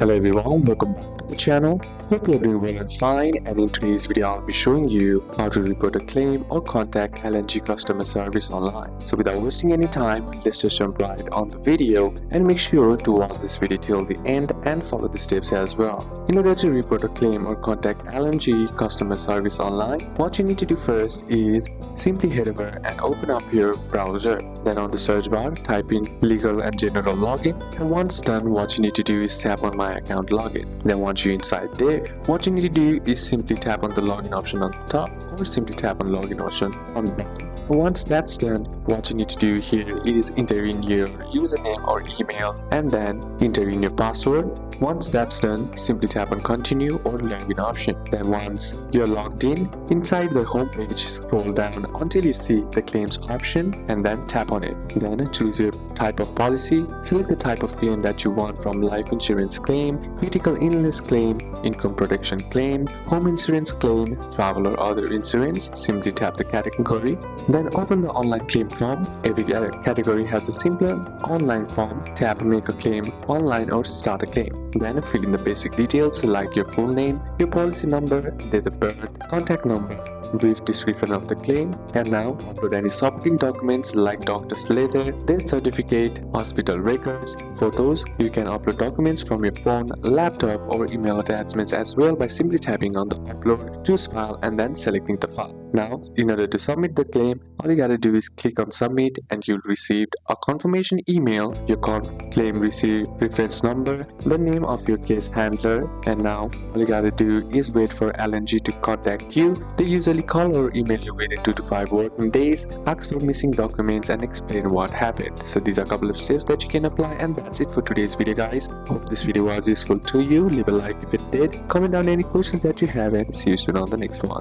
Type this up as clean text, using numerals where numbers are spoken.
Hello everyone, welcome back to the channel. Hope you're doing well and fine, and in today's video I'll be showing you how to report a claim or contact LNG customer service online. So without wasting any time, let's just jump right on the video and make sure to watch this video till the end and follow the steps as well. In order to report a claim or contact LNG customer service online, what you need to do first is simply head over and open up your browser. Then on the search bar, type in legal and general login, and once done, what you need to do is tap on my account login. Then once you're inside there, what you need to do is simply tap on the login option on the top, or simply tap on login option on the bottom. Once that's done, what you need to do here is enter in your username or email and then enter in your password. Once that's done, simply tap on continue or login option. Then once you're logged in, inside the home page, scroll down until you see the claims option and then tap on it. Then choose your type of policy, select the type of claim that you want from life insurance claim, critical illness claim, income protection claim, home insurance claim, travel or other insurance. Simply tap the category. Then open the online claim form. Every category has a simpler online form. Tap make a claim online or start a claim. Then fill in the basic details like your full name, your policy number, date of birth, contact number, brief description of the claim, and now upload any supporting documents like doctor's letter, death certificate, hospital records, photos. You can upload documents from your phone, laptop, or email attachments as well by simply tapping on the upload, choose file, and then selecting the file. Now, in order to submit the claim, all you gotta do is click on submit and you'll receive a confirmation email, your claim receive reference number, the name of your case handler, and now all you gotta do is wait for LNG to contact you. They usually call or email you within 2 to 5 working days, ask for missing documents, and explain what happened. So these are a couple of steps that you can apply, and that's it for today's video, guys. Hope this video was useful to you. Leave a like if it did, comment down any questions that you have, and see you soon on the next one.